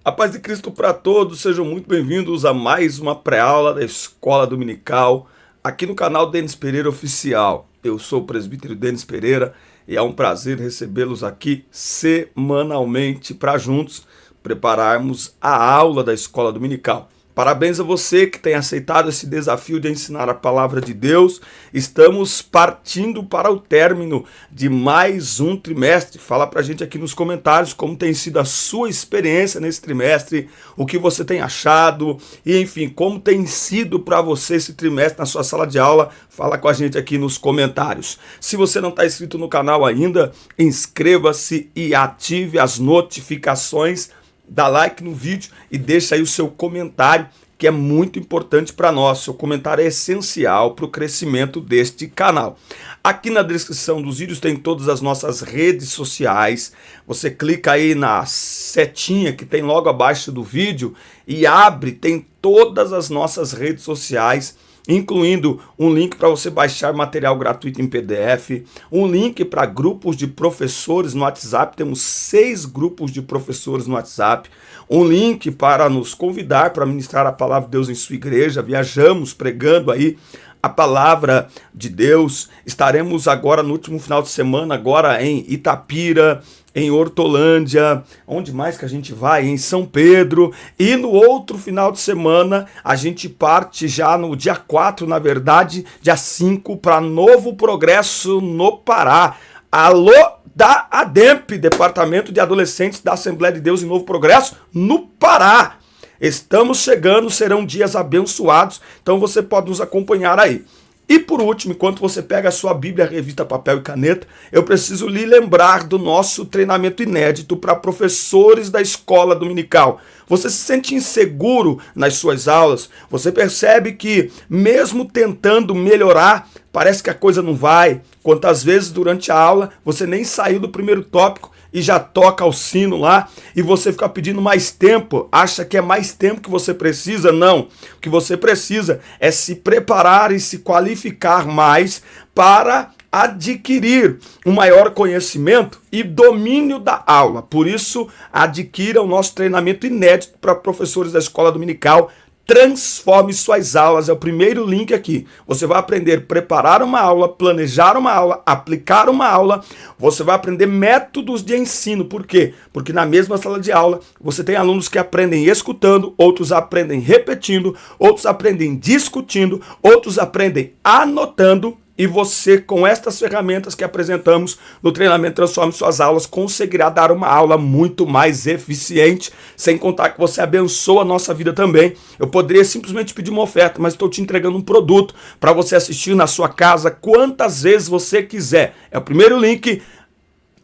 A paz de Cristo para todos, sejam muito bem-vindos a mais uma pré-aula da Escola Dominical, aqui no canal Denis Pereira Oficial. Eu sou o presbítero Denis Pereira e é um prazer recebê-los aqui semanalmente para juntos prepararmos a aula da Escola Dominical. Parabéns a você que tem aceitado esse desafio de ensinar a palavra de Deus. Estamos partindo para o término de mais um trimestre. Fala pra gente aqui nos comentários como tem sido a sua experiência nesse trimestre, o que você tem achado e, enfim, como tem sido para você esse trimestre na sua sala de aula. Fala com a gente aqui nos comentários. Se você não está inscrito no canal ainda, inscreva-se e ative as notificações. Dá like no vídeo e deixa aí o seu comentário, que é muito importante para nós. Seu comentário é essencial para o crescimento deste canal. Aqui na descrição dos vídeos tem todas as nossas redes sociais. Você clica aí na setinha que tem logo abaixo do vídeo e abre, tem todas as nossas redes sociais, incluindo um link para você baixar material gratuito em PDF, um link para grupos de professores no WhatsApp, temos 6 grupos de professores no WhatsApp, um link para nos convidar para ministrar a palavra de Deus em sua igreja. Viajamos pregando aí a palavra de Deus. Estaremos agora no último final de semana, agora em Itapira, em Hortolândia, onde mais que a gente vai? Em São Pedro. E no outro final de semana, a gente parte já no dia 4, na verdade, dia 5, para Novo Progresso, no Pará. Alô da ADEMP, Departamento de Adolescentes da Assembleia de Deus em Novo Progresso, no Pará. Estamos chegando, serão dias abençoados, então você pode nos acompanhar aí. E por último, enquanto você pega a sua Bíblia, revista, papel e caneta, eu preciso lhe lembrar do nosso treinamento inédito para professores da escola dominical. Você se sente inseguro nas suas aulas? Você percebe que, mesmo tentando melhorar, parece que a coisa não vai? Quantas vezes durante a aula você nem saiu do primeiro tópico e já toca o sino lá, e você fica pedindo mais tempo, acha que é mais tempo que você precisa? Não, o que você precisa é se preparar e se qualificar mais para adquirir um maior conhecimento e domínio da aula. Por isso, adquira o nosso treinamento inédito para professores da escola dominical. Transforme suas aulas, é o primeiro link aqui. Você vai aprender a preparar uma aula, planejar uma aula, aplicar uma aula. Você vai aprender métodos de ensino. Por quê? Porque na mesma sala de aula, você tem alunos que aprendem escutando, outros aprendem repetindo, outros aprendem discutindo, outros aprendem anotando. E você, com estas ferramentas que apresentamos no treinamento Transforme Suas Aulas, conseguirá dar uma aula muito mais eficiente, sem contar que você abençoa a nossa vida também. Eu poderia simplesmente pedir uma oferta, mas estou te entregando um produto para você assistir na sua casa quantas vezes você quiser. É o primeiro link,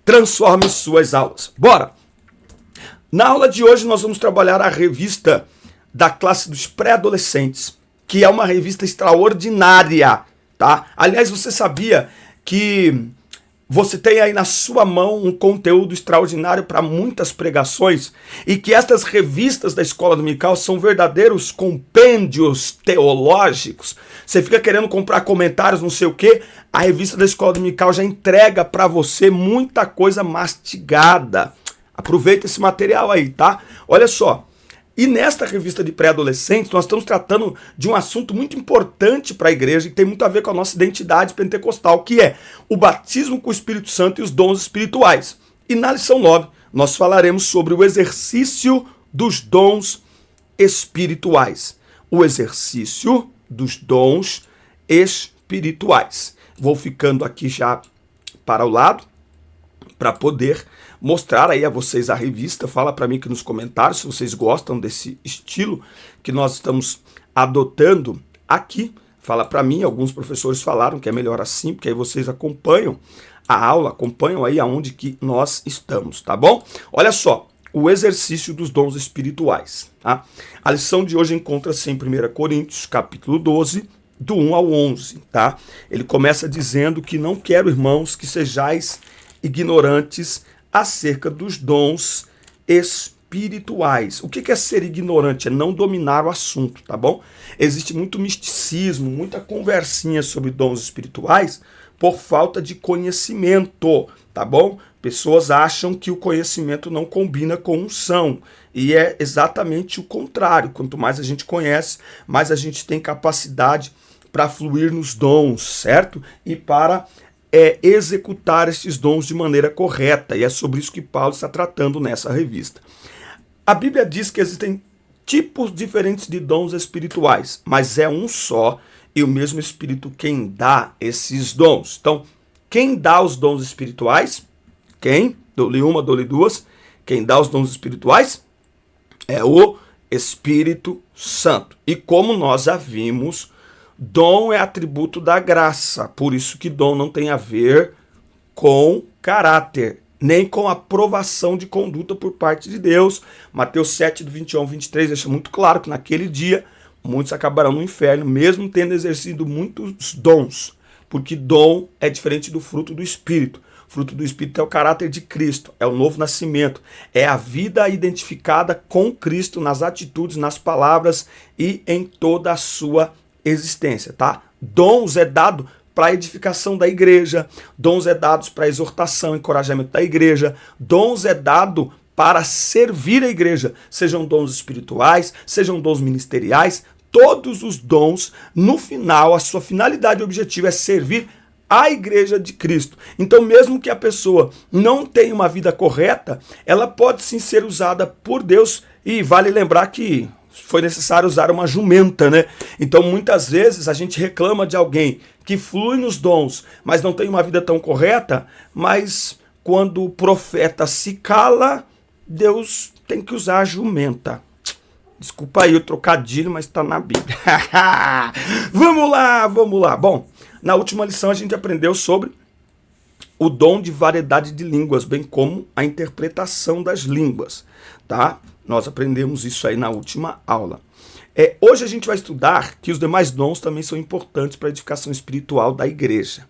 Transforme Suas Aulas. Bora! Na aula de hoje nós vamos trabalhar a revista da classe dos pré-adolescentes, que é uma revista extraordinária. Tá? Aliás, você sabia que você tem aí na sua mão um conteúdo extraordinário para muitas pregações e que estas revistas da Escola Dominical são verdadeiros compêndios teológicos? Você fica querendo comprar comentários, não sei o quê, a revista da Escola Dominical já entrega para você muita coisa mastigada. Aproveita esse material aí, tá? Olha só. E nesta revista de pré-adolescentes, nós estamos tratando de um assunto muito importante para a igreja e que tem muito a ver com a nossa identidade pentecostal, que é o batismo com o Espírito Santo e os dons espirituais. E na lição 9, nós falaremos sobre o exercício dos dons espirituais. O exercício dos dons espirituais. Vou ficando aqui já para o lado, para poder mostrar aí a vocês a revista. Fala para mim aqui nos comentários se vocês gostam desse estilo que nós estamos adotando aqui. Fala para mim, alguns professores falaram que é melhor assim, porque aí vocês acompanham a aula, acompanham aí aonde que nós estamos, tá bom? Olha só, o exercício dos dons espirituais, tá? A lição de hoje encontra-se em 1 Coríntios, capítulo 12, do 1 ao 11, tá? Ele começa dizendo que não quero, irmãos, que sejais ignorantes acerca dos dons espirituais. O que é ser ignorante? É não dominar o assunto, tá bom? Existe muito misticismo, muita conversinha sobre dons espirituais por falta de conhecimento, tá bom? Pessoas acham que o conhecimento não combina com unção. E é exatamente o contrário. Quanto mais a gente conhece, mais a gente tem capacidade para fluir nos dons, certo? E para executar esses dons de maneira correta. E é sobre isso que Paulo está tratando nessa revista. A Bíblia diz que existem tipos diferentes de dons espirituais, mas é um só e o mesmo Espírito quem dá esses dons. Então, quem dá os dons espirituais? Quem? Dou-lhe uma, dou-lhe duas. Quem dá os dons espirituais é o Espírito Santo. E como nós já vimos, dom é atributo da graça. Por isso que dom não tem a ver com caráter, nem com aprovação de conduta por parte de Deus. Mateus 7, do 21 ao 23, deixa muito claro que naquele dia muitos acabarão no inferno, mesmo tendo exercido muitos dons. Porque dom é diferente do fruto do Espírito. O fruto do Espírito é o caráter de Cristo, é o novo nascimento, é a vida identificada com Cristo nas atitudes, nas palavras e em toda a sua existência, tá? Dons é dado para a edificação da igreja, dons é dados para a exortação, encorajamento da igreja, dons é dado para servir a igreja, sejam dons espirituais, sejam dons ministeriais, todos os dons, no final, a sua finalidade e objetivo é servir a igreja de Cristo. Então, mesmo que a pessoa não tenha uma vida correta, ela pode sim ser usada por Deus. E vale lembrar que foi necessário usar uma jumenta, né? Então, muitas vezes a gente reclama de alguém que flui nos dons, mas não tem uma vida tão correta, mas quando o profeta se cala, Deus tem que usar a jumenta. Desculpa aí o trocadilho, mas está na Bíblia. Vamos lá, vamos lá. Bom, na última lição a gente aprendeu sobre o dom de variedade de línguas, bem como a interpretação das línguas, tá? Nós aprendemos isso aí na última aula. Hoje a gente vai estudar que os demais dons também são importantes para a edificação espiritual da igreja.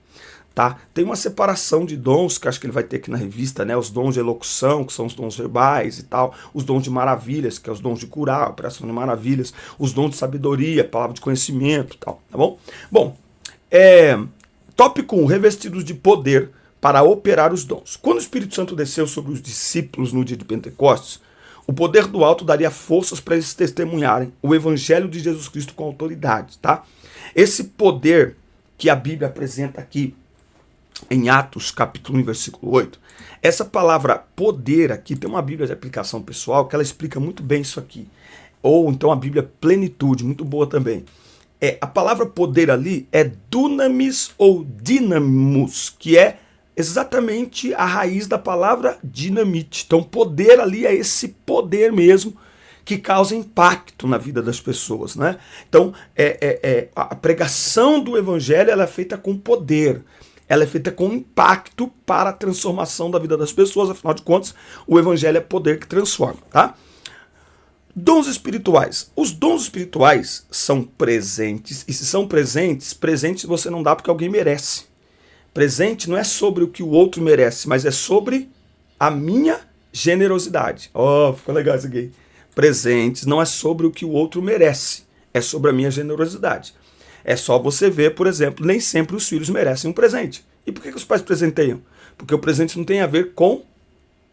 Tá? Tem uma separação de dons que acho que ele vai ter aqui na revista, né? Os dons de elocução, que são os dons verbais e tal, os dons de maravilhas, que é os dons de curar, operação de maravilhas, os dons de sabedoria, palavra de conhecimento e tal, tá bom? Bom, tópico 1, revestidos de poder para operar os dons. Quando o Espírito Santo desceu sobre os discípulos no dia de Pentecostes, o poder do alto daria forças para eles testemunharem o evangelho de Jesus Cristo com autoridade, tá? Esse poder que a Bíblia apresenta aqui em Atos, capítulo 1, versículo 8, essa palavra poder aqui, tem uma Bíblia de aplicação pessoal que ela explica muito bem isso aqui. Ou então a Bíblia plenitude, muito boa também. A palavra poder ali é dunamis ou dinamus, que é exatamente a raiz da palavra dinamite. Então poder ali é esse poder mesmo que causa impacto na vida das pessoas, né? Então a pregação do evangelho ela é feita com poder. Ela é feita com impacto para a transformação da vida das pessoas. Afinal de contas, o evangelho é poder que transforma, tá? Dons espirituais. Os dons espirituais são presentes. E se são presentes, presentes você não dá porque alguém merece. Presente não é sobre o que o outro merece, mas é sobre a minha generosidade. Oh, ficou legal isso aqui. Presentes não é sobre o que o outro merece, é sobre a minha generosidade. É só você ver, por exemplo, nem sempre os filhos merecem um presente. E por que os pais presenteiam? Porque o presente não tem a ver com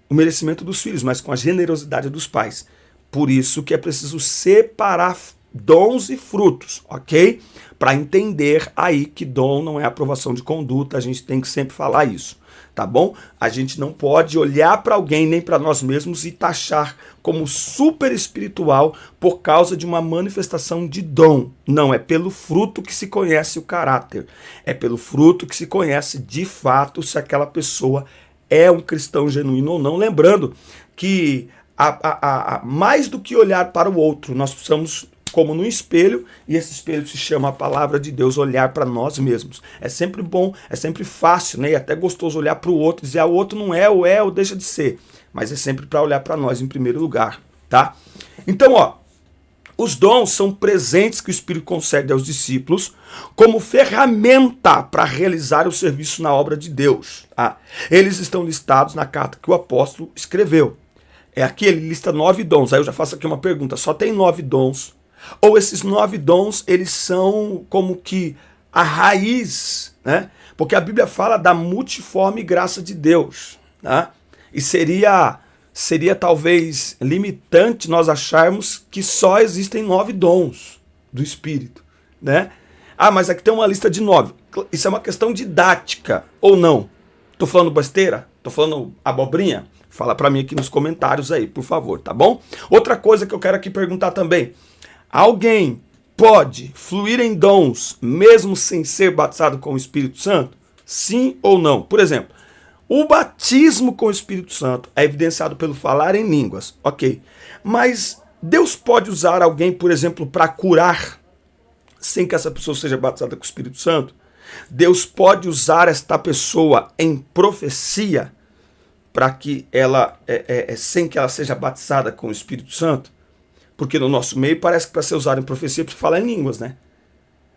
o merecimento dos filhos, mas com a generosidade dos pais. Por isso que é preciso separar dons e frutos, ok? Para entender aí que dom não é aprovação de conduta, a gente tem que sempre falar isso, tá bom? A gente não pode olhar para alguém nem para nós mesmos e taxar como super espiritual por causa de uma manifestação de dom. Não, é pelo fruto que se conhece o caráter. É pelo fruto que se conhece de fato se aquela pessoa é um cristão genuíno ou não. Lembrando que mais do que olhar para o outro, nós precisamos, como no espelho, e esse espelho se chama a palavra de Deus, olhar para nós mesmos. É sempre bom, é sempre fácil, né? E até gostoso olhar para o outro e dizer, o outro não é, ou deixa de ser. Mas é sempre para olhar para nós em primeiro lugar, tá? Então, os dons são presentes que o Espírito concede aos discípulos como ferramenta para realizar o serviço na obra de Deus, tá? Eles estão listados na carta que o apóstolo escreveu. Aqui ele lista 9 dons. Aí eu já faço aqui uma pergunta, só tem 9 dons? Ou esses 9 dons, eles são como que a raiz, né? Porque a Bíblia fala da multiforme graça de Deus. tá? E seria talvez limitante nós acharmos que só existem 9 dons do Espírito, né? Ah, mas aqui tem uma lista de 9. Isso é uma questão didática, ou não? Tô falando besteira? Tô falando abobrinha? Fala pra mim aqui nos comentários aí, por favor, tá bom? Outra coisa que eu quero aqui perguntar também. Alguém pode fluir em dons mesmo sem ser batizado com o Espírito Santo? Sim ou não? Por exemplo, o batismo com o Espírito Santo é evidenciado pelo falar em línguas, ok. Mas Deus pode usar alguém, por exemplo, para curar sem que essa pessoa seja batizada com o Espírito Santo? Deus pode usar esta pessoa em profecia para que ela, sem que ela seja batizada com o Espírito Santo? Porque no nosso meio parece que para ser usado em profecia precisa falar em línguas, né?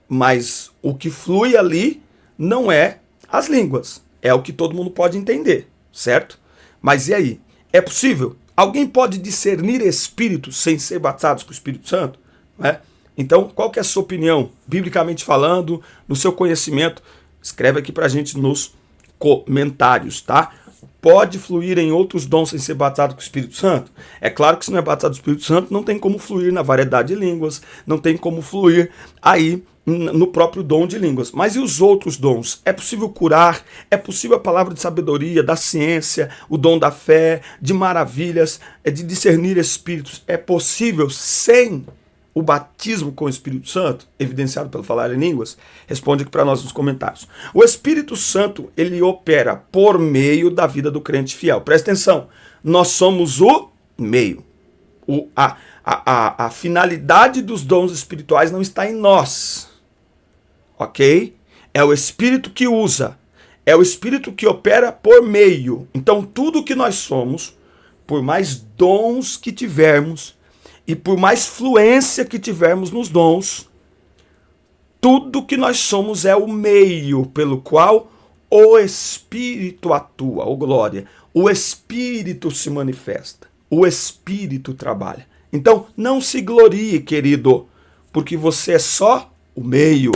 Mas o que flui ali não é as línguas. É o que todo mundo pode entender, certo? Mas e aí? É possível? Alguém pode discernir espíritos sem ser batizados com o Espírito Santo? Né? Então, qual que é a sua opinião, biblicamente falando, no seu conhecimento? Escreve aqui pra gente nos comentários, tá? Pode fluir em outros dons sem ser batizado com o Espírito Santo? É claro que se não é batizado com o Espírito Santo, não tem como fluir na variedade de línguas, não tem como fluir aí no próprio dom de línguas. Mas e os outros dons? É possível curar? É possível a palavra de sabedoria, da ciência, o dom da fé, de maravilhas, de discernir espíritos? É possível sem o batismo com o Espírito Santo, evidenciado pelo falar em línguas? Responde aqui para nós nos comentários. O Espírito Santo, ele opera por meio da vida do crente fiel. Presta atenção, nós somos o meio. A finalidade dos dons espirituais não está em nós, ok? É o Espírito que usa, é o Espírito que opera por meio. Então tudo que nós somos, por mais dons que tivermos, e por mais fluência que tivermos nos dons, tudo que nós somos é o meio pelo qual o Espírito atua, ô glória. O Espírito se manifesta, o Espírito trabalha. Então, não se glorie, querido, porque você é só o meio,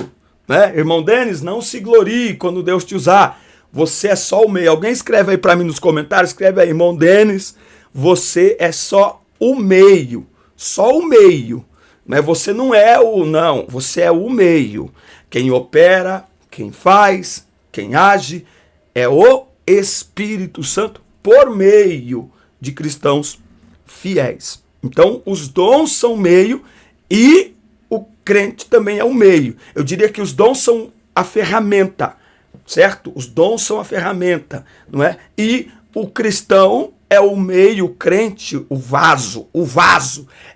né? Irmão Denis, não se glorie quando Deus te usar. Você é só o meio. Alguém escreve aí para mim nos comentários, escreve aí, irmão Denis, você é só o meio. Só o meio, né? Você não é o não, você é o meio. Quem opera, quem faz, quem age é o Espírito Santo por meio de cristãos fiéis. Então, os dons são meio e o crente também é o meio. Eu diria que os dons são a ferramenta, certo? Os dons são a ferramenta, não é? E o cristão é o meio, o crente, o vaso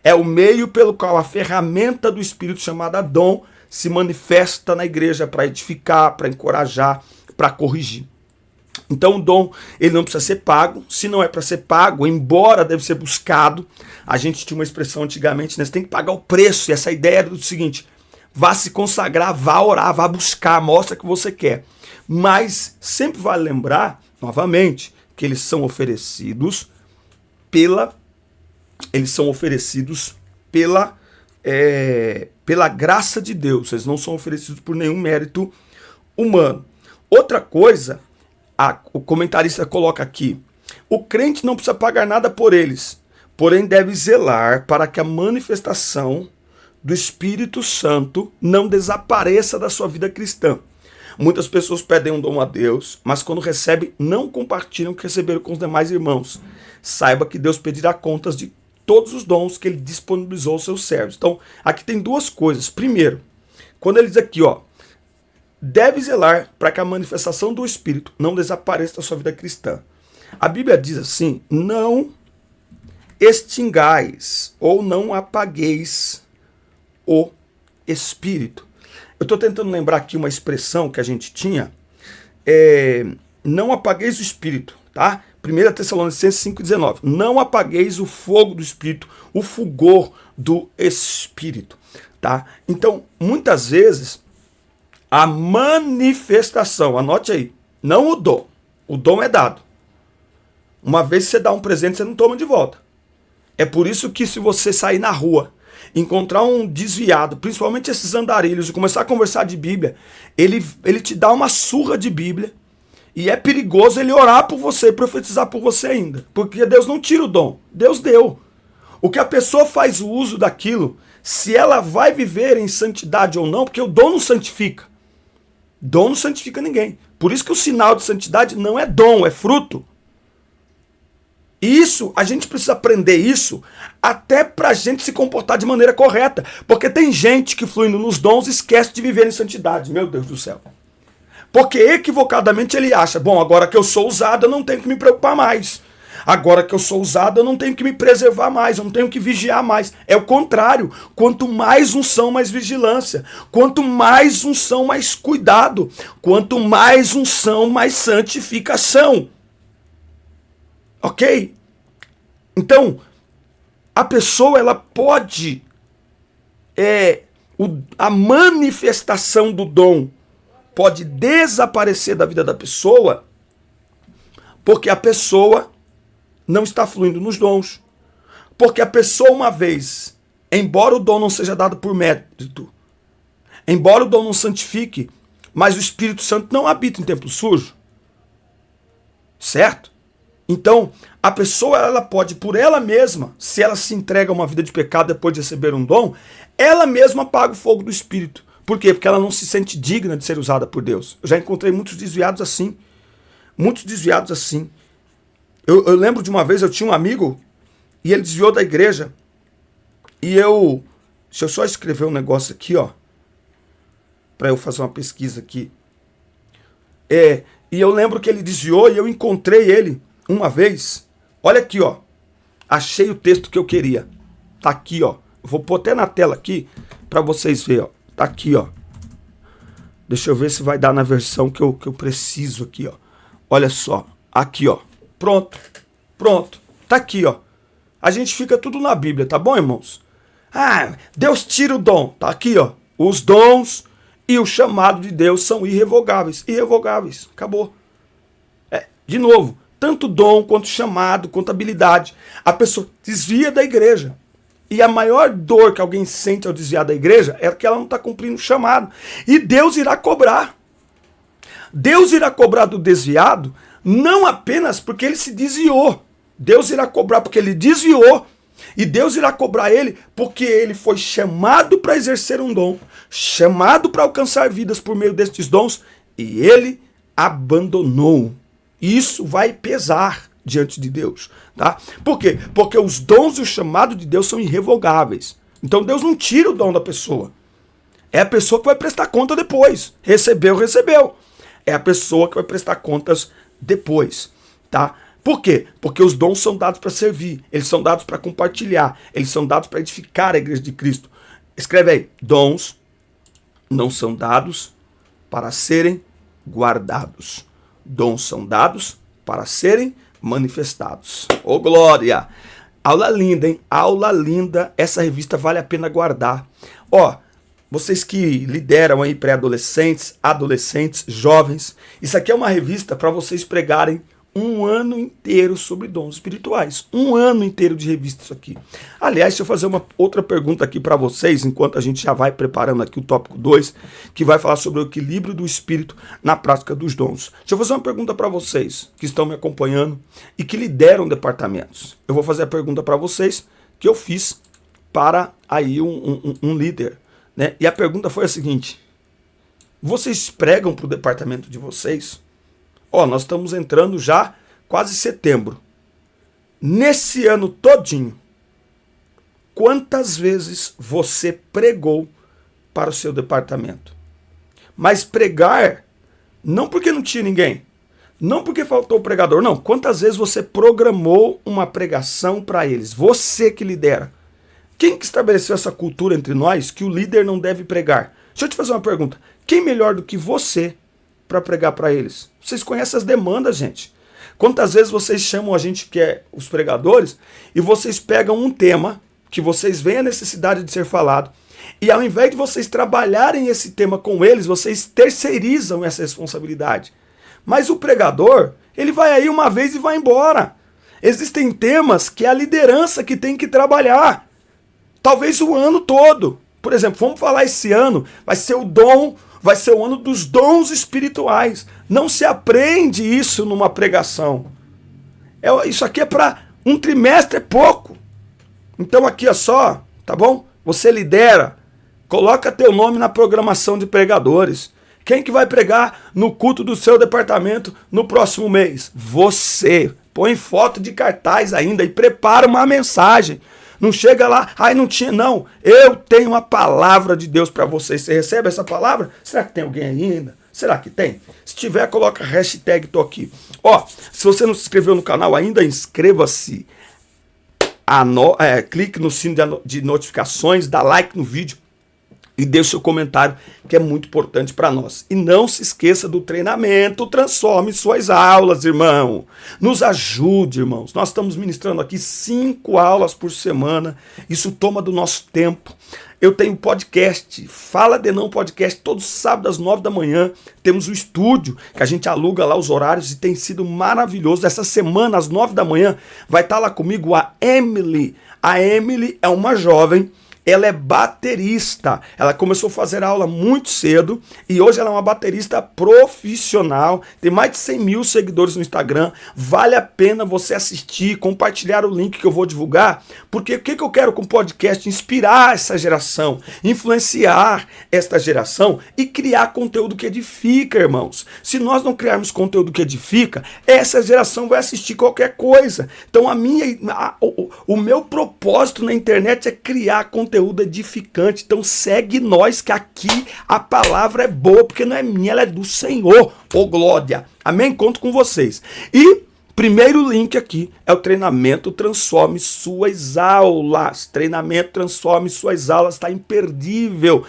é o meio pelo qual a ferramenta do Espírito chamada dom se manifesta na igreja para edificar, para encorajar, para corrigir. Então o dom, ele não precisa ser pago. Se não é para ser pago, embora deve ser buscado, a gente tinha uma expressão antigamente, né? Você tem que pagar o preço, e essa ideia era do seguinte: vá se consagrar, vá orar, vá buscar, mostra que você quer. Mas sempre vale lembrar, novamente, que eles são oferecidos pela graça de Deus. Eles não são oferecidos por nenhum mérito humano. Outra coisa, o comentarista coloca aqui: o crente não precisa pagar nada por eles, porém deve zelar para que a manifestação do Espírito Santo não desapareça da sua vida cristã. Muitas pessoas pedem um dom a Deus, mas quando recebem, não compartilham o que receberam com os demais irmãos. Saiba que Deus pedirá contas de todos os dons que ele disponibilizou aos seus servos. Então, aqui tem duas coisas. Primeiro, quando ele diz aqui, deve zelar para que a manifestação do Espírito não desapareça da sua vida cristã. A Bíblia diz assim: não extingais ou não apagueis o Espírito. Eu estou tentando lembrar aqui uma expressão que a gente tinha. Não apagueis o Espírito, tá? 1 Tessalonicenses 5,19. Não apagueis o fogo do Espírito, o fulgor do Espírito, tá? Então, muitas vezes, a manifestação, anote aí, não o dom é dado. Uma vez que você dá um presente, você não toma de volta. É por isso que se você sair na rua, encontrar um desviado, principalmente esses andarilhos, e começar a conversar de Bíblia, ele te dá uma surra de Bíblia, E é perigoso ele orar por você e profetizar por você ainda. Porque Deus não tira o dom. Deus deu. O que a pessoa faz o uso daquilo, se ela vai viver em santidade ou não, porque o dom não santifica. Dom não santifica ninguém. Por isso que o sinal de santidade não é dom, é fruto. Isso, a gente precisa aprender isso até pra gente se comportar de maneira correta. Porque tem gente que fluindo nos dons esquece de viver em santidade. Meu Deus do céu. Porque equivocadamente ele acha, bom, agora que eu sou usado eu não tenho que me preocupar mais. Agora que eu sou usado eu não tenho que me preservar mais, eu não tenho que vigiar mais. É o contrário. Quanto mais unção, mais vigilância. Quanto mais unção, mais cuidado. Quanto mais unção, mais santificação. Ok? Então, a pessoa ela pode a manifestação do dom pode desaparecer da vida da pessoa porque a pessoa não está fluindo nos dons. Porque a pessoa uma vez, embora o dom não seja dado por mérito, embora o dom não santifique, mas o Espírito Santo não habita em templo sujo. Certo? Então, a pessoa ela pode, por ela mesma, se ela se entrega a uma vida de pecado depois de receber um dom, ela mesma apaga o fogo do Espírito. Por quê? Porque ela não se sente digna de ser usada por Deus. Eu já encontrei muitos desviados assim. Muitos desviados assim. Eu lembro de uma vez, eu tinha um amigo e ele desviou da igreja. E deixa eu só escrever um negócio aqui, ó. Pra eu fazer uma pesquisa aqui. E eu lembro que ele desviou e eu encontrei ele uma vez. Olha aqui, ó. Achei o texto que eu queria. Tá aqui, ó. Vou pôr até na tela aqui pra vocês verem, ó. Tá aqui, ó. Deixa eu ver se vai dar na versão que eu preciso aqui, ó. Olha só. Aqui, ó. Pronto. Pronto. Tá aqui, ó. A gente fica tudo na Bíblia, tá bom, irmãos? Ah, Deus tira o dom. Tá aqui, ó. Os dons e o chamado de Deus são irrevogáveis. Irrevogáveis. Acabou. De novo. Tanto dom, quanto chamado, quanto habilidade. A pessoa desvia da igreja. E a maior dor que alguém sente ao desviar da igreja é que ela não está cumprindo o chamado. E Deus irá cobrar. Deus irá cobrar do desviado, não apenas porque ele se desviou. Deus irá cobrar porque ele desviou. E Deus irá cobrar ele porque ele foi chamado para exercer um dom. Chamado para alcançar vidas por meio destes dons. E ele abandonou. Isso vai pesar diante de Deus, tá? Por quê? Porque os dons e o chamado de Deus são irrevogáveis. Então Deus não tira o dom da pessoa. É a pessoa que vai prestar conta depois. Recebeu, recebeu. É a pessoa que vai prestar contas depois, tá? Por quê? Porque os dons são dados para servir, eles são dados para compartilhar, eles são dados para edificar a igreja de Cristo. Escreve aí, dons não são dados para serem guardados. Dons são dados para serem manifestados. Ô glória! Aula linda, hein? Aula linda. Essa revista vale a pena guardar. Ó, vocês que lideram aí pré-adolescentes, adolescentes, jovens, isso aqui é uma revista para vocês pregarem um ano inteiro sobre dons espirituais. Um ano inteiro de revista isso aqui. Aliás, deixa eu fazer uma outra pergunta aqui para vocês, enquanto a gente já vai preparando aqui o tópico 2, que vai falar sobre o equilíbrio do espírito na prática dos dons. Deixa eu fazer uma pergunta para vocês que estão me acompanhando e que lideram departamentos. Eu vou fazer a pergunta para vocês que eu fiz para aí um líder, né? E a pergunta foi a seguinte: vocês pregam para o departamento de vocês? Ó, nós estamos entrando já quase setembro. Nesse ano todinho, quantas vezes você pregou para o seu departamento? Mas pregar, não porque não tinha ninguém, não porque faltou o pregador, não. Quantas vezes você programou uma pregação para eles? Você que lidera. Quem que estabeleceu essa cultura entre nós que o líder não deve pregar? Deixa eu te fazer uma pergunta. Quem melhor do que você para pregar para eles? Vocês conhecem as demandas, gente. Quantas vezes vocês chamam a gente que é os pregadores e vocês pegam um tema que vocês veem a necessidade de ser falado e ao invés de vocês trabalharem esse tema com eles, vocês terceirizam essa responsabilidade. Mas o pregador, ele vai aí uma vez e vai embora. Existem temas que é a liderança que tem que trabalhar. Talvez o ano todo. Por exemplo, vamos falar esse ano, vai ser o dom vai ser o ano dos dons espirituais. Não se aprende isso numa pregação. Isso aqui é para um trimestre, é pouco. Então aqui é só, tá bom? Você lidera, coloca teu nome na programação de pregadores. Quem que vai pregar no culto do seu departamento no próximo mês? Você. Põe foto de cartaz ainda e prepara uma mensagem. Não chega lá, não tinha, não. Eu tenho uma palavra de Deus para vocês. Você recebe essa palavra? Será que tem alguém ainda? Será que tem? Se tiver, coloca hashtag tô aqui. Se você não se inscreveu no canal ainda, inscreva-se. Clique no sino de notificações, dá like no vídeo e deixe seu comentário, que é muito importante para nós. E não se esqueça do treinamento, transforme suas aulas, irmão. Nos ajude, irmãos. Nós estamos ministrando aqui 5 aulas por semana. Isso toma do nosso tempo. Eu tenho podcast, Fala de Não Podcast, todos os sábados às 9 da manhã. Temos o estúdio, que a gente aluga lá os horários e tem sido maravilhoso. Essa semana, às 9 da manhã, vai estar lá comigo a Emily. A Emily é uma jovem. Ela é baterista, ela começou a fazer aula muito cedo e hoje ela é uma baterista profissional, tem mais de 100 mil seguidores no Instagram, vale a pena você assistir, compartilhar o link que eu vou divulgar, porque o que eu quero com o podcast? Inspirar essa geração, influenciar esta geração e criar conteúdo que edifica, irmãos. Se nós não criarmos conteúdo que edifica, essa geração vai assistir qualquer coisa. Então o meu propósito na internet é criar conteúdo edificante. Então segue nós, que aqui a palavra é boa, porque não é minha, ela é do Senhor. Glória. Amém? Conto com vocês. E primeiro link aqui é o treinamento Transforme Suas Aulas. Treinamento Transforme Suas Aulas, está imperdível.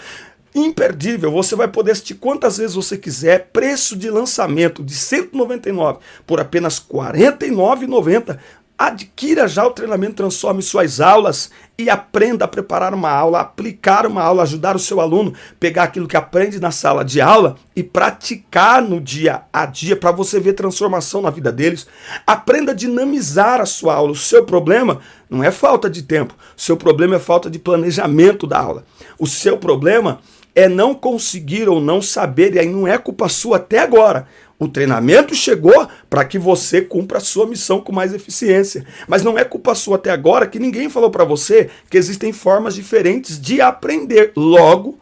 Imperdível, você vai poder assistir quantas vezes você quiser, preço de lançamento de R$ 199 por apenas R$ 49,90. Adquira já o treinamento Transforme Suas Aulas e aprenda a preparar uma aula, aplicar uma aula, ajudar o seu aluno, pegar aquilo que aprende na sala de aula e praticar no dia a dia para você ver transformação na vida deles. Aprenda a dinamizar a sua aula. O seu problema não é falta de tempo, o seu problema é falta de planejamento da aula. O seu problema é não conseguir ou não saber, e aí não é culpa sua até agora. O treinamento chegou para que você cumpra a sua missão com mais eficiência. Mas não é culpa sua até agora que ninguém falou para você que existem formas diferentes de aprender. Logo,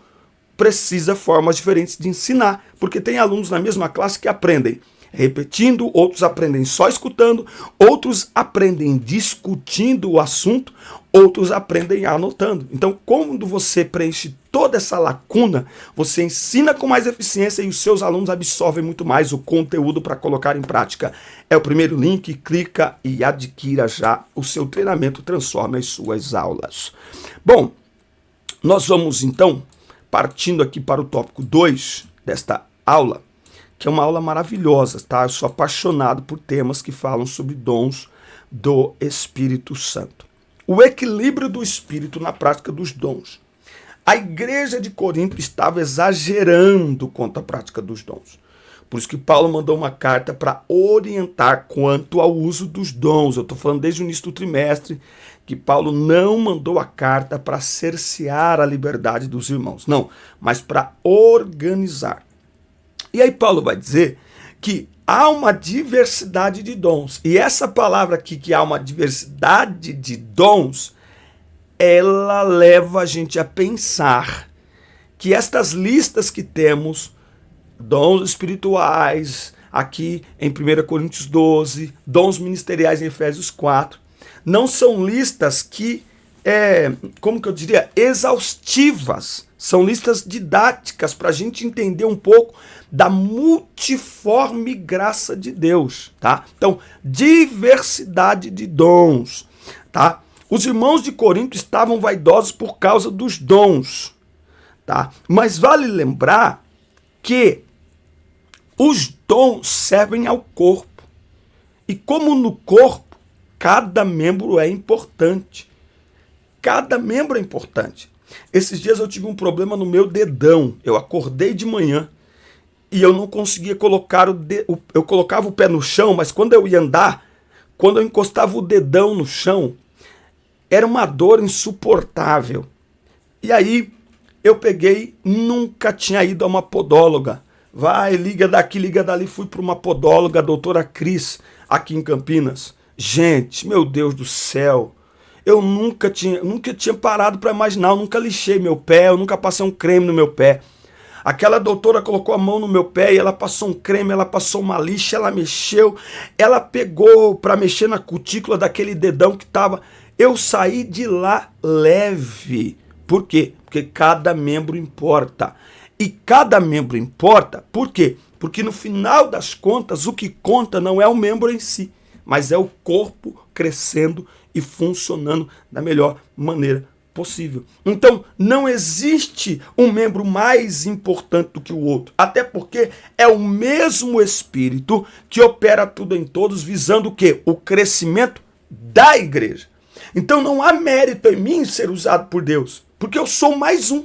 precisa formas diferentes de ensinar. Porque tem alunos na mesma classe que aprendem repetindo, outros aprendem só escutando, outros aprendem discutindo o assunto, outros aprendem anotando. Então, quando você preenche toda essa lacuna, você ensina com mais eficiência e os seus alunos absorvem muito mais o conteúdo para colocar em prática. É o primeiro link, clica e adquira já o seu treinamento Transforme as Suas Aulas. Bom, nós vamos então, partindo aqui para o tópico 2 desta aula, que é uma aula maravilhosa, tá? Eu sou apaixonado por temas que falam sobre dons do Espírito Santo. O equilíbrio do Espírito na prática dos dons. A igreja de Corinto estava exagerando quanto à prática dos dons. Por isso que Paulo mandou uma carta para orientar quanto ao uso dos dons. Eu estou falando desde o início do trimestre que Paulo não mandou a carta para cercear a liberdade dos irmãos, não, mas para organizar. E aí Paulo vai dizer que há uma diversidade de dons. E essa palavra aqui, que há uma diversidade de dons, ela leva a gente a pensar que estas listas que temos, dons espirituais, aqui em 1 Coríntios 12, dons ministeriais em Efésios 4, não são listas que, como que eu diria, exaustivas. São listas didáticas para a gente entender um pouco da multiforme graça de Deus, tá? Então, diversidade de dons, tá? Os irmãos de Corinto estavam vaidosos por causa dos dons, tá? Mas vale lembrar que os dons servem ao corpo. E como no corpo, cada membro é importante. Cada membro é importante. Esses dias eu tive um problema no meu dedão. Eu acordei de manhã e eu não conseguia colocar eu colocava o pé no chão, mas quando eu ia andar, quando eu encostava o dedão no chão, era uma dor insuportável. E aí eu peguei, nunca tinha ido a uma podóloga. Vai, liga daqui, liga dali, fui para uma podóloga, a doutora Cris, aqui em Campinas. Gente, meu Deus do céu, eu nunca tinha parado para imaginar, eu nunca lixei meu pé, eu nunca passei um creme no meu pé. Aquela doutora colocou a mão no meu pé e ela passou um creme, ela passou uma lixa, ela mexeu, ela pegou para mexer na cutícula daquele dedão que tava. Eu saí de lá leve. Por quê? Porque cada membro importa. E cada membro importa, por quê? Porque no final das contas, o que conta não é o membro em si, mas é o corpo crescendo e funcionando da melhor maneira possível. Então, não existe um membro mais importante do que o outro, até porque é o mesmo Espírito que opera tudo em todos, visando o quê? O crescimento da igreja. Então, não há mérito em mim ser usado por Deus, porque eu sou mais um.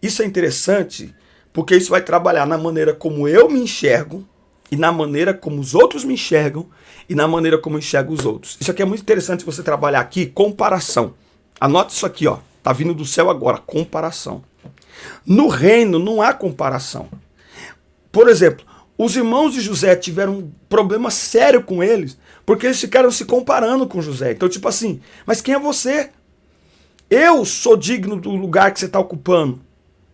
Isso é interessante, porque isso vai trabalhar na maneira como eu me enxergo, e na maneira como os outros me enxergam, e na maneira como eu enxergo os outros. Isso aqui é muito interessante você trabalhar aqui, comparação. Anote isso aqui, ó. Tá vindo do céu agora, comparação. No reino não há comparação. Por exemplo, os irmãos de José tiveram um problema sério com eles, porque eles ficaram se comparando com José. Então, tipo assim, mas quem é você? Eu sou digno do lugar que você está ocupando.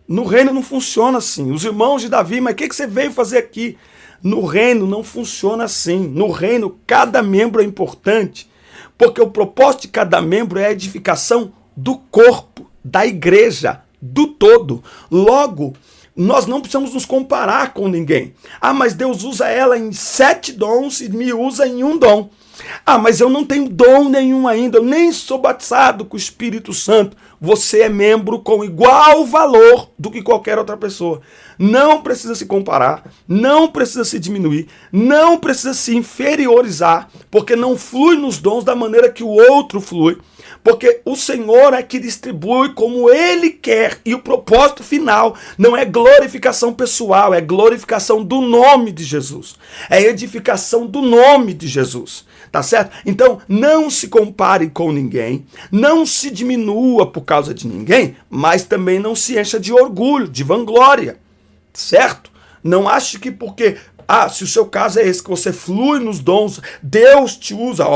No reino não funciona assim. Os irmãos de Davi, mas o que você veio fazer aqui? No reino não funciona assim. No reino, cada membro é importante, porque o propósito de cada membro é a edificação do corpo, da igreja, do todo. Logo, nós não precisamos nos comparar com ninguém. Ah, mas Deus usa ela em 7 dons e me usa em 1 dom. Ah, mas eu não tenho dom nenhum ainda, eu nem sou batizado com o Espírito Santo. Você é membro com igual valor do que qualquer outra pessoa. Não precisa se comparar, não precisa se diminuir, não precisa se inferiorizar, porque não flui nos dons da maneira que o outro flui. Porque o Senhor é que distribui como Ele quer. E o propósito final não é glorificação pessoal, é glorificação do nome de Jesus. É edificação do nome de Jesus. Tá certo? Então, não se compare com ninguém, não se diminua por causa de ninguém, mas também não se encha de orgulho, de vanglória. Certo? Não ache que porque... se o seu caso é esse, que você flui nos dons, Deus te usa,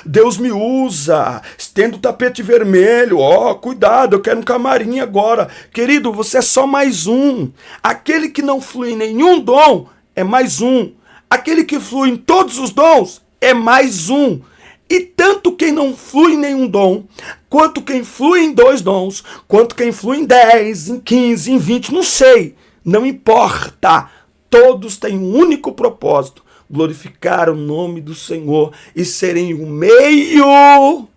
Deus me usa, estendo o tapete vermelho, cuidado, eu quero um camarim agora. Querido, você é só mais um. Aquele que não flui em nenhum dom é mais um. Aquele que flui em todos os dons é mais um. E tanto quem não flui em nenhum dom, quanto quem flui em 2 dons, quanto quem flui em 10, em 15, em 20, não sei, não importa. Todos têm um único propósito, glorificar o nome do Senhor e serem o meio,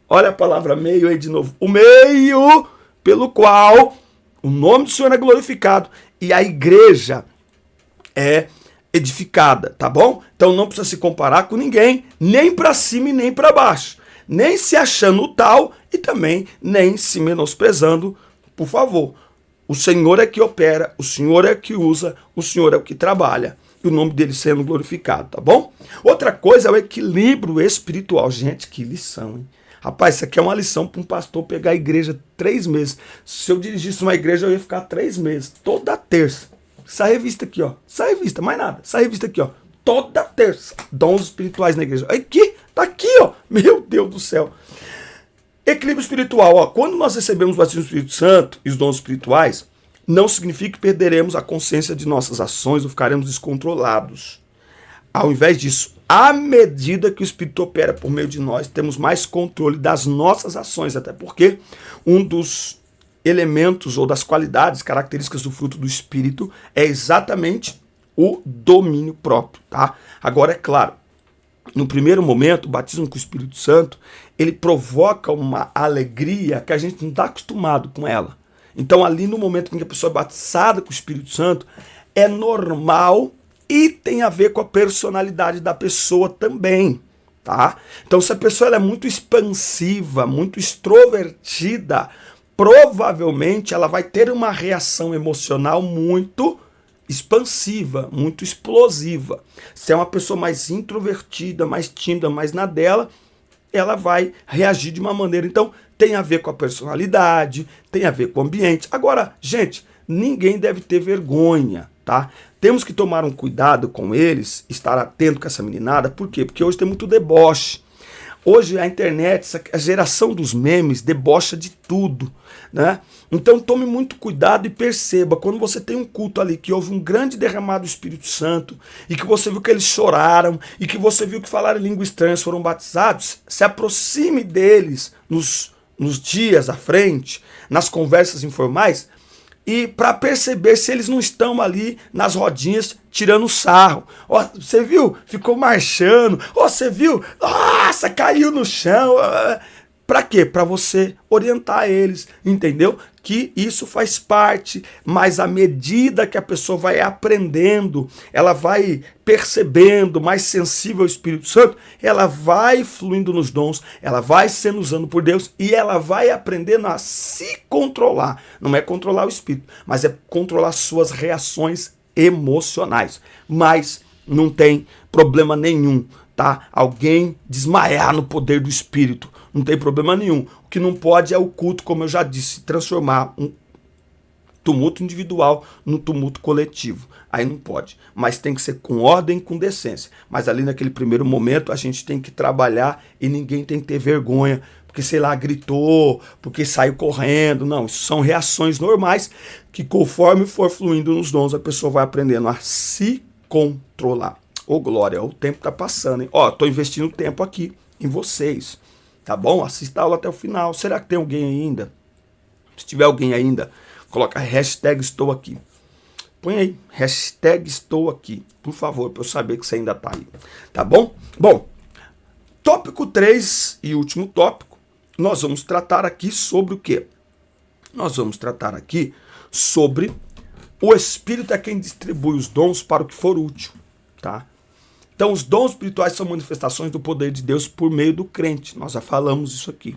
olha a palavra meio aí de novo, o meio pelo qual o nome do Senhor é glorificado e a igreja é edificada, tá bom? Então não precisa se comparar com ninguém, nem para cima e nem para baixo, nem se achando tal e também nem se menosprezando, por favor. O Senhor é que opera, o Senhor é que usa, o Senhor é o que trabalha. E o nome dele sendo glorificado, tá bom? Outra coisa é o equilíbrio espiritual. Gente, que lição, hein? Rapaz, isso aqui é uma lição para um pastor pegar a igreja 3 meses. Se eu dirigisse uma igreja, eu ia ficar 3 meses, toda terça. Essa revista aqui, ó. Essa revista, mais nada. Essa revista aqui, ó. Toda terça. Dons espirituais na igreja. Aqui, tá aqui, ó. Meu Deus do céu. Equilíbrio espiritual, ó. Quando nós recebemos o batismo do Espírito Santo e os dons espirituais, não significa que perderemos a consciência de nossas ações ou ficaremos descontrolados. Ao invés disso, à medida que o Espírito opera por meio de nós, temos mais controle das nossas ações, até porque um dos elementos ou das qualidades, características do fruto do Espírito é exatamente o domínio próprio, tá? Agora, é claro, no primeiro momento, o batismo com o Espírito Santo, ele provoca uma alegria que a gente não está acostumado com ela. Então, ali no momento em que a pessoa é batizada com o Espírito Santo, é normal e tem a ver com a personalidade da pessoa também, tá? Então, se a pessoa ela é muito expansiva, muito extrovertida, provavelmente ela vai ter uma reação emocional muito expansiva, muito explosiva. Se é uma pessoa mais introvertida, mais tímida, mais na dela, ela vai reagir de uma maneira. Então, tem a ver com a personalidade, tem a ver com o ambiente. Agora, gente, ninguém deve ter vergonha, tá? Temos que tomar um cuidado com eles, estar atento com essa meninada. Por quê? Porque hoje tem muito deboche. Hoje a internet, a geração dos memes, debocha de tudo, né? Então tome muito cuidado e perceba, quando você tem um culto ali que houve um grande derramado do Espírito Santo, e que você viu que eles choraram, e que você viu que falaram em língua estranha, foram batizados, se aproxime deles nos dias à frente, nas conversas informais, e para perceber se eles não estão ali nas rodinhas tirando sarro. Ó, você viu? Ficou marchando. Ó, você viu? Nossa, caiu no chão. Para quê? Para você orientar eles, entendeu? Que isso faz parte, mas à medida que a pessoa vai aprendendo, ela vai percebendo, mais sensível ao Espírito Santo, ela vai fluindo nos dons, ela vai sendo usada por Deus e ela vai aprendendo a se controlar. Não é controlar o Espírito, mas é controlar suas reações emocionais. Mas não tem problema nenhum, tá? Alguém desmaiar no poder do Espírito. Não tem problema nenhum. O que não pode é o culto, como eu já disse, transformar um tumulto individual num tumulto coletivo. Aí não pode. Mas tem que ser com ordem e com decência. Mas ali naquele primeiro momento a gente tem que trabalhar e ninguém tem que ter vergonha, porque, sei lá, gritou, porque saiu correndo. Não, isso são reações normais que conforme for fluindo nos dons, a pessoa vai aprendendo a se controlar. Ô glória, o tempo tá passando, hein? Ó, tô investindo tempo aqui em vocês. Tá bom? Assista a aula até o final. Será que tem alguém ainda? Se tiver alguém ainda, coloca hashtag estou aqui. Põe aí, hashtag estou aqui. Por favor, para eu saber que você ainda tá aí. Tá bom? Bom, tópico 3 e último tópico. Nós vamos tratar aqui sobre o quê? Nós vamos tratar aqui sobre o Espírito é quem distribui os dons para o que for útil. Tá? Então, os dons espirituais são manifestações do poder de Deus por meio do crente. Nós já falamos isso aqui.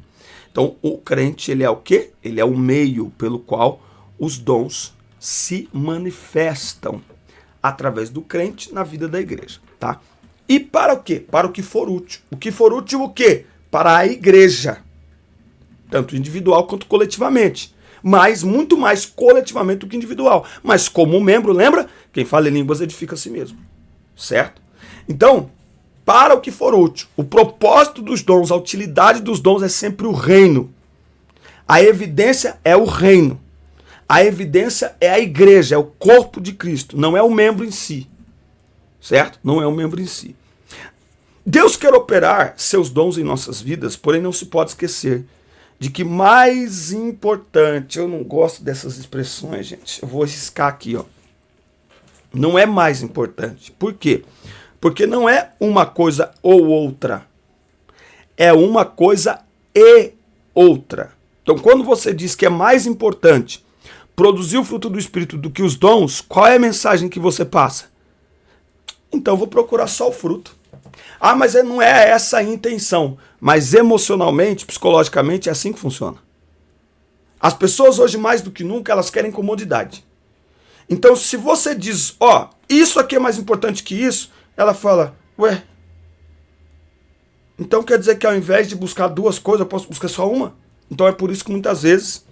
Então, o crente, ele é o quê? Ele é o meio pelo qual os dons se manifestam através do crente na vida da igreja, tá? E para o quê? Para o que for útil. O que for útil o quê? Para a igreja. Tanto individual quanto coletivamente. Mas muito mais coletivamente do que individual. Mas como membro, lembra? Quem fala em línguas edifica a si mesmo. Certo? Então, para o que for útil, o propósito dos dons, a utilidade dos dons é sempre o reino. A evidência é o reino. A evidência é a igreja, é o corpo de Cristo, não é o membro em si. Certo? Não é o membro em si. Deus quer operar seus dons em nossas vidas, porém não se pode esquecer de que mais importante, eu não gosto dessas expressões, gente, eu vou riscar aqui, ó. Não é mais importante. Por quê? Porque não é uma coisa ou outra. É uma coisa e outra. Então, quando você diz que é mais importante produzir o fruto do Espírito do que os dons, qual é a mensagem que você passa? Então, eu vou procurar só o fruto. Ah, mas não é essa a intenção. Mas emocionalmente, psicologicamente, é assim que funciona. As pessoas hoje, mais do que nunca, elas querem comodidade. Então, se você diz, ó, isso aqui é mais importante que isso, ela fala, ué, então quer dizer que ao invés de buscar duas coisas, eu posso buscar só uma? Então é por isso que muitas vezes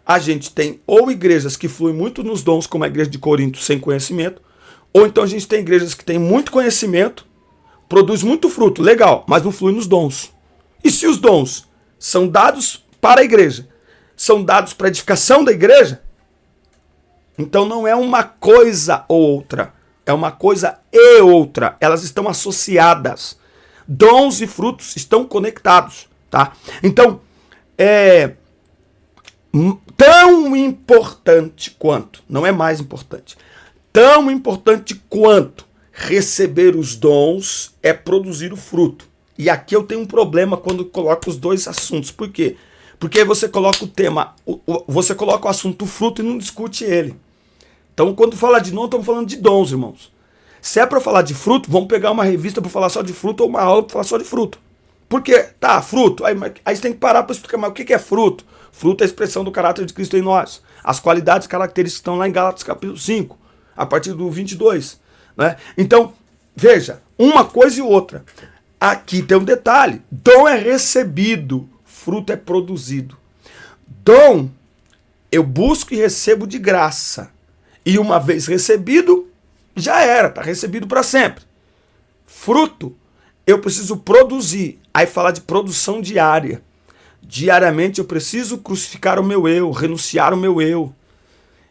a gente tem ou igrejas que fluem muito nos dons, como a igreja de Corinto, sem conhecimento, ou então a gente tem igrejas que têm muito conhecimento, produz muito fruto, legal, mas não flui nos dons. E se os dons são dados para a igreja, são dados para a edificação da igreja, então não é uma coisa ou outra. É uma coisa e outra. Elas estão associadas. Dons e frutos estão conectados, tá? Então, é tão importante quanto, não é mais importante, tão importante quanto receber os dons é produzir o fruto. E aqui eu tenho um problema quando coloco os dois assuntos. Por quê? Porque aí você coloca o tema, você coloca o assunto do fruto e não discute ele. Então, quando fala de dom, estamos falando de dons, irmãos. Se é para falar de fruto, vamos pegar uma revista para falar só de fruto ou uma aula para falar só de fruto. Por quê? Tá, fruto. Aí você tem que parar para explicar, mas o que é fruto? Fruto é a expressão do caráter de Cristo em nós. As qualidades e características estão lá em Gálatas capítulo 5, a partir do 22. Né? Então, veja, uma coisa e outra. Aqui tem um detalhe. Dom é recebido, fruto é produzido. Dom, eu busco e recebo de graça. E uma vez recebido, já era, está recebido para sempre. Fruto, eu preciso produzir. Aí fala de produção diária. Diariamente eu preciso crucificar o meu eu, renunciar o meu eu.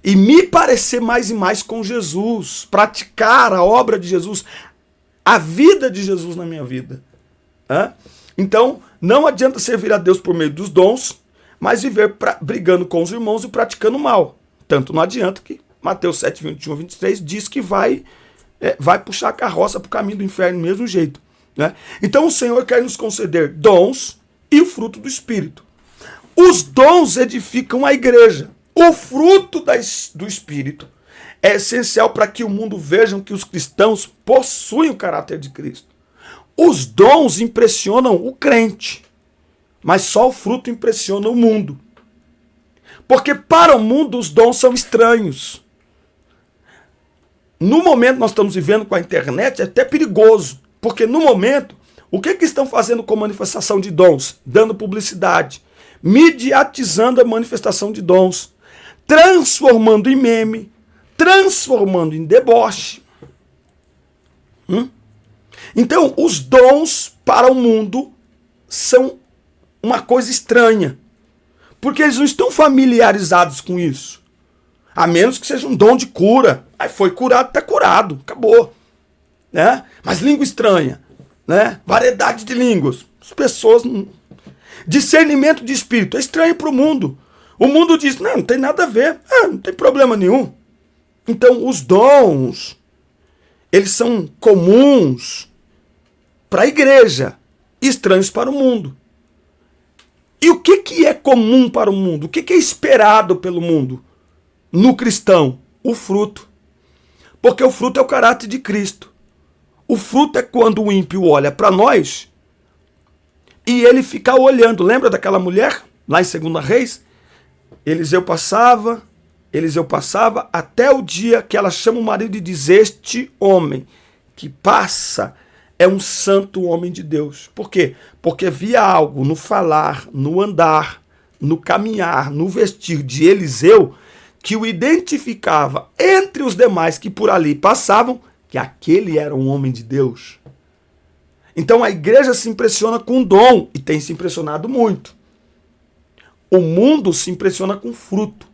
E me parecer mais e mais com Jesus. Praticar a obra de Jesus, a vida de Jesus na minha vida. Então, não adianta servir a Deus por meio dos dons, mas viver brigando com os irmãos e praticando mal. Tanto não adianta que Mateus 7, 21 a 23 diz que vai puxar a carroça para o caminho do inferno do mesmo jeito. Né? Então o Senhor quer nos conceder dons e o fruto do Espírito. Os dons edificam a igreja. O fruto do Espírito é essencial para que o mundo veja que os cristãos possuem o caráter de Cristo. Os dons impressionam o crente, mas só o fruto impressiona o mundo. Porque para o mundo os dons são estranhos. No momento que nós estamos vivendo com a internet, é até perigoso. Porque no momento, o que estão fazendo com a manifestação de dons? Dando publicidade, mediatizando a manifestação de dons, transformando em meme, transformando em deboche. Então, os dons para o mundo são uma coisa estranha. Porque eles não estão familiarizados com isso. A menos que seja um dom de cura. Aí foi curado, está curado, acabou. Né? Mas língua estranha, né? Variedade de línguas. As pessoas não... Discernimento de espírito é estranho para o mundo. O mundo diz, não tem nada a ver, não tem problema nenhum. Então os dons, eles são comuns para a igreja, estranhos para o mundo. E o que é comum para o mundo? O que é esperado pelo mundo? No cristão, o fruto. Porque o fruto é o caráter de Cristo. O fruto é quando o ímpio olha para nós e ele fica olhando. Lembra daquela mulher lá em 2 Reis? Eliseu passava até o dia que ela chama o marido e diz: este homem que passa é um santo homem de Deus. Por quê? Porque via algo no falar, no andar, no caminhar, no vestir de Eliseu que o identificava entre os demais que por ali passavam, que aquele era um homem de Deus. Então a igreja se impressiona com dom, e tem se impressionado muito. O mundo se impressiona com fruto.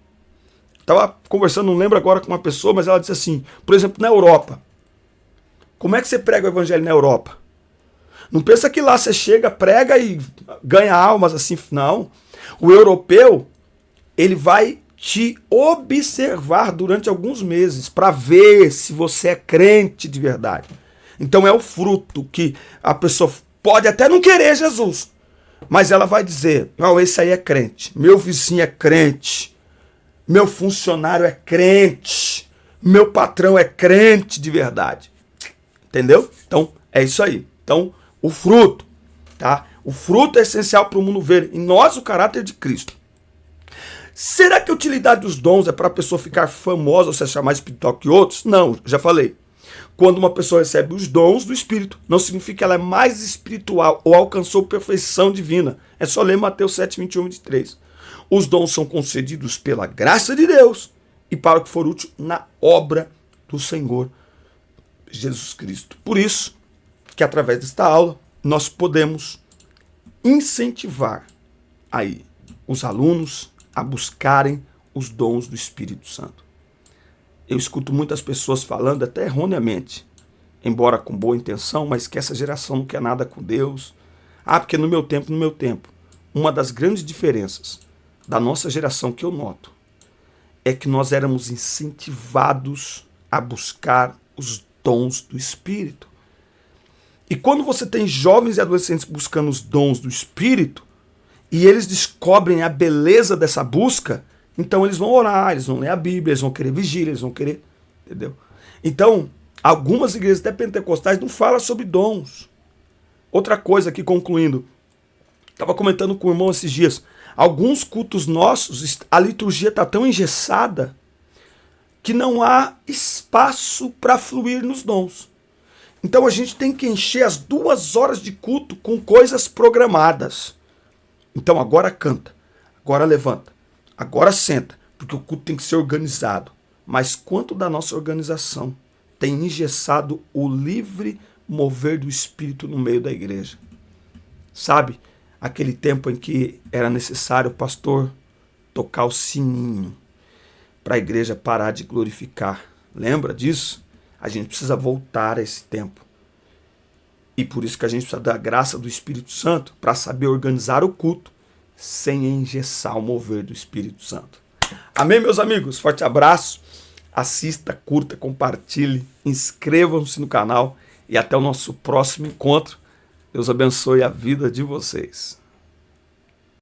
Estava conversando, não lembro agora, com uma pessoa, mas ela disse assim, por exemplo, na Europa. Como é que você prega o evangelho na Europa? Não pensa que lá você chega, prega e ganha almas assim, não. O europeu, ele vai te observar durante alguns meses para ver se você é crente de verdade. Então é o fruto que a pessoa pode até não querer Jesus, mas ela vai dizer, não, esse aí é crente, meu vizinho é crente, meu funcionário é crente, meu patrão é crente de verdade. Entendeu? Então é isso aí. Então o fruto, tá? O fruto é essencial para o mundo ver em nós o caráter de Cristo. Será que a utilidade dos dons é para a pessoa ficar famosa ou se achar mais espiritual que outros? Não, já falei. Quando uma pessoa recebe os dons do Espírito, não significa que ela é mais espiritual ou alcançou perfeição divina. É só ler Mateus 7, 21 e 23. Os dons são concedidos pela graça de Deus e para o que for útil na obra do Senhor Jesus Cristo. Por isso que através desta aula nós podemos incentivar aí os alunos a buscarem os dons do Espírito Santo. Eu escuto muitas pessoas falando, até erroneamente, embora com boa intenção, mas que essa geração não quer nada com Deus. Porque no meu tempo. Uma das grandes diferenças da nossa geração que eu noto é que nós éramos incentivados a buscar os dons do Espírito. E quando você tem jovens e adolescentes buscando os dons do Espírito, e eles descobrem a beleza dessa busca, então eles vão orar, eles vão ler a Bíblia, eles vão querer vigília, eles vão querer... Entendeu? Então, algumas igrejas até pentecostais não falam sobre dons. Outra coisa aqui, concluindo. Estava comentando com o irmão esses dias. Alguns cultos nossos, a liturgia está tão engessada que não há espaço para fluir nos dons. Então a gente tem que encher as 2 horas de culto com coisas programadas. Então agora canta, agora levanta, agora senta, porque o culto tem que ser organizado. Mas quanto da nossa organização tem engessado o livre mover do Espírito no meio da igreja? Sabe, aquele tempo em que era necessário o pastor tocar o sininho para a igreja parar de glorificar. Lembra disso? A gente precisa voltar a esse tempo. E por isso que a gente precisa da graça do Espírito Santo para saber organizar o culto sem engessar o mover do Espírito Santo. Amém, meus amigos? Forte abraço. Assista, curta, compartilhe, inscrevam-se no canal e até o nosso próximo encontro. Deus abençoe a vida de vocês.